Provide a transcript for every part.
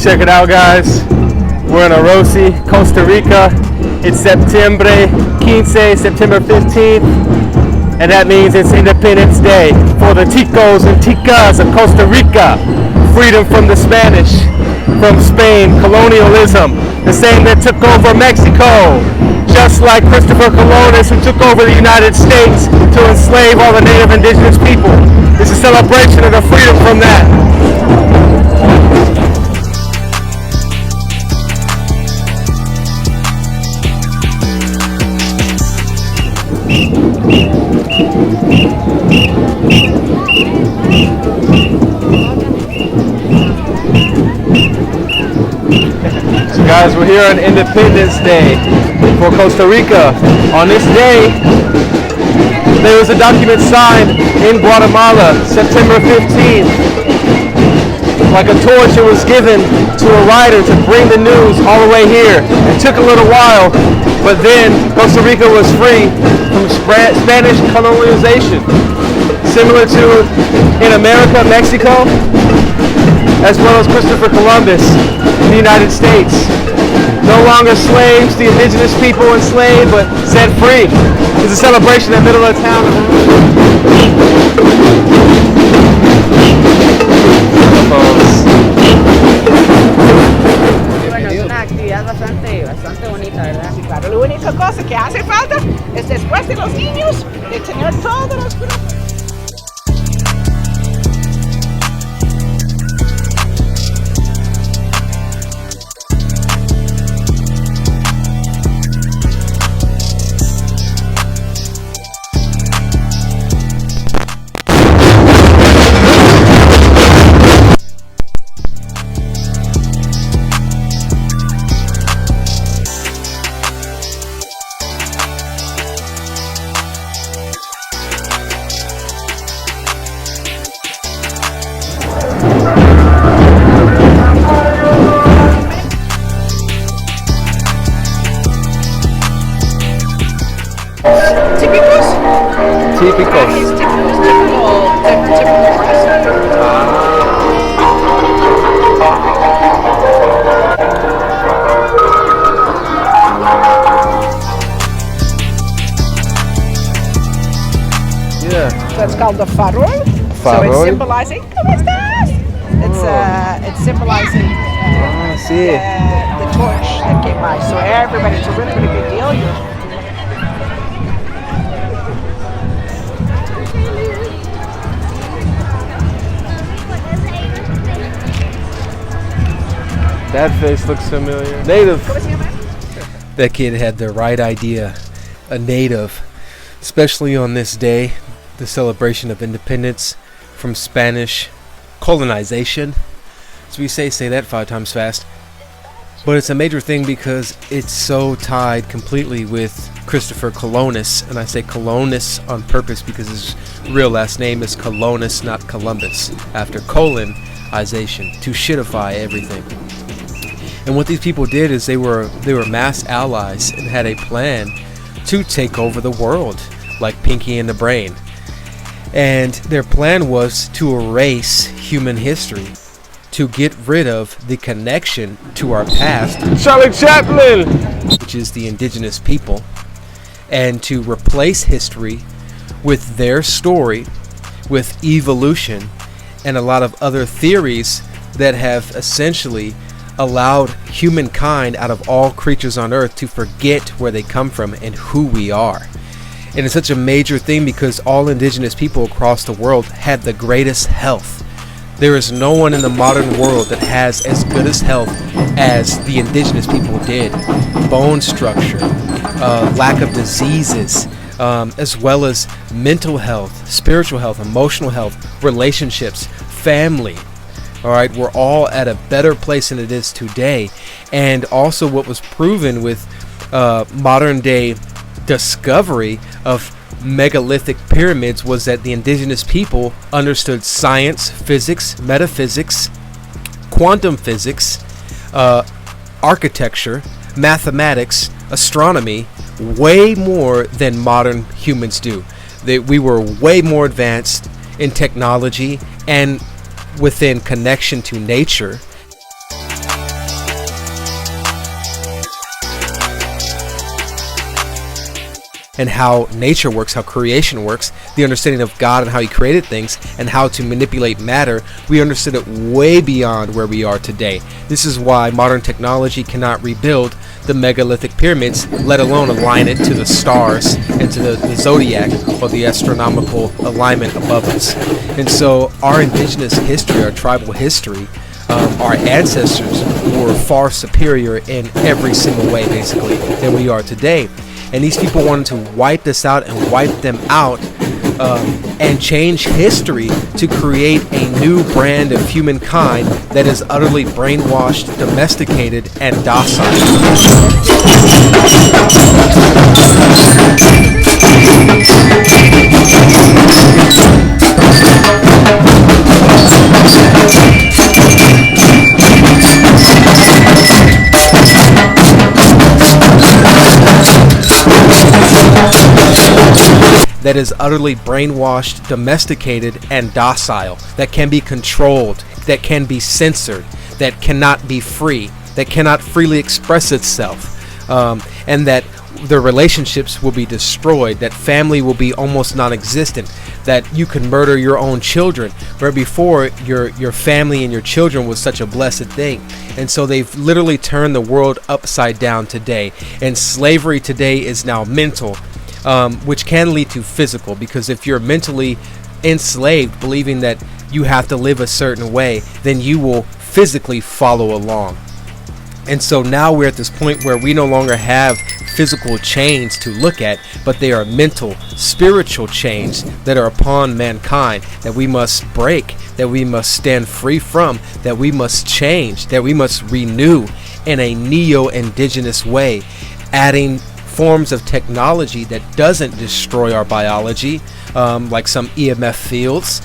Check it out, guys. We're in Orosi, Costa Rica. It's September 15th, and that means it's Independence Day for the ticos and ticas of Costa Rica. Freedom from the Spanish, from Spain, colonialism, the same that took over Mexico. Just like Christopher Columbus, who took over the United States to enslave all the native indigenous people. It's a celebration of the freedom from that. So guys, we're here on Independence Day for Costa Rica. On this day, there was a document signed in Guatemala, September 15th. Like a torch, it was given to a writer to bring the news all the way here. It took a little while, but then Costa Rica was free from Spanish colonization. Similar to in America, Mexico, as well as Christopher Columbus in the United States. No longer slaves, the indigenous people enslaved, but set free. It's a celebration in the middle of town. Bueno, es una actividad bastante bonita, ¿verdad? Sí, claro. La única cosa que hace falta es después de los niños, de tener todos los grupos. Típicos. Yeah. So it's called the farol. So it's symbolizing. ¿Cómo estás? It's symbolizing the torch that came by. So everybody, it's a really, really big deal. That face looks familiar. Native. That kid had the right idea. A native, especially on this day, the celebration of independence from Spanish colonization. As we say that 5 times fast. But it's a major thing because it's so tied completely with Christopher Columbus. And I say Columbus on purpose because his real last name is Columbus, not Columbus. After colonization, to shitify everything. And what these people did is they were mass allies and had a plan to take over the world, like Pinky and the Brain. And their plan was to erase human history, to get rid of the connection to our past, Charlie Chaplin, which is the indigenous people, and to replace history with their story, with evolution, and a lot of other theories that have essentially allowed humankind out of all creatures on earth to forget where they come from and who we are. And it's such a major thing because all indigenous people across the world had the greatest health. There is no one in the modern world that has as good as health as the indigenous people did. Bone structure, lack of diseases, as well as mental health, spiritual health, emotional health, relationships, family. All right, we're all at a better place than it is today. And also what was proven with modern day discovery of megalithic pyramids was that the indigenous people understood science, physics, metaphysics, quantum physics, architecture, mathematics, astronomy, way more than modern humans do. We were way more advanced in technology and within connection to nature. and how nature works, how creation works, the understanding of God and how he created things, and how to manipulate matter, we understood it way beyond where we are today. This is why modern technology cannot rebuild the megalithic pyramids, let alone align it to the stars and to the zodiac, or the astronomical alignment above us. And so our indigenous history, our tribal history, our ancestors were far superior in every single way, basically, than we are today. And these people wanted to wipe this out and wipe them out, and change history to create a new brand of humankind that is utterly brainwashed, domesticated, and docile. That is utterly brainwashed, domesticated, and docile, that can be controlled, that can be censored, that cannot be free, that cannot freely express itself, and that the relationships will be destroyed, that family will be almost non-existent, that you can murder your own children, where before your family and your children was such a blessed thing. And so they've literally turned the world upside down today, and slavery today is now mental, which can lead to physical, because if you're mentally enslaved, believing that you have to live a certain way, then you will physically follow along. And so now we're at this point where we no longer have physical chains to look at, but they are mental, spiritual chains that are upon mankind, that we must break, that we must stand free from, that we must change, that we must renew in a neo-indigenous way, adding forms of technology that doesn't destroy our biology, like some EMF fields,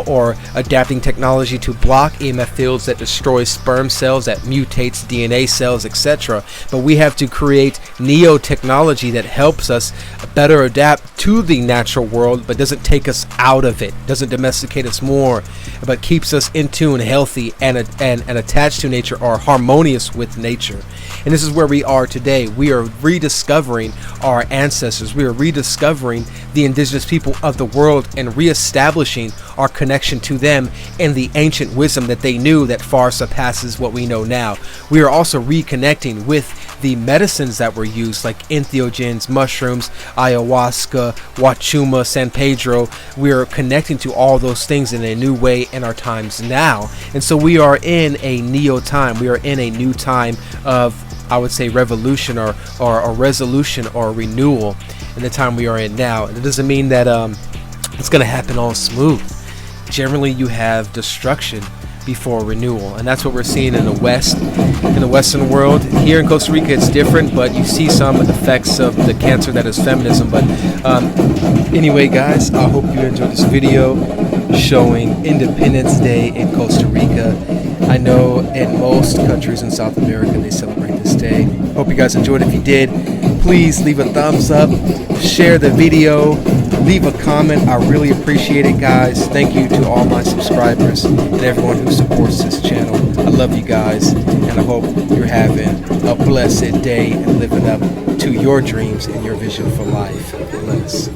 or adapting technology to block EMF fields that destroy sperm cells, that mutates DNA cells, etc. But we have to create neo-technology that helps us better adapt to the natural world, but doesn't take us out of it, doesn't domesticate us more, but keeps us in tune, healthy, and attached to nature, or harmonious with nature. And this is where we are today. We are rediscovering our ancestors. We are rediscovering the indigenous people of the world and reestablishing our connection to them and the ancient wisdom that they knew that far surpasses what we know now. We are also reconnecting with the medicines that were used, like entheogens, mushrooms, ayahuasca, wachuma, San Pedro. We are connecting to all those things in a new way in our times now. And so we are in a neo time. We are in a new time of, I would say, revolution or resolution or renewal in the time we are in now. And it doesn't mean that it's going to happen all smooth. Generally, you have destruction before renewal, and that's what we're seeing in the West, in the Western world. Here in Costa Rica, it's different, but you see some effects of the cancer that is feminism. But anyway, guys, I hope you enjoyed this video showing Independence Day in Costa Rica. I know in most countries in South America they celebrate this day. Hope you guys enjoyed. If you did, please leave a thumbs up, share the video, leave a comment. I really appreciate it, guys. Thank you to all my subscribers and everyone who supports this channel. I love you guys, and I hope you're having a blessed day and living up to your dreams and your vision for life. Bless.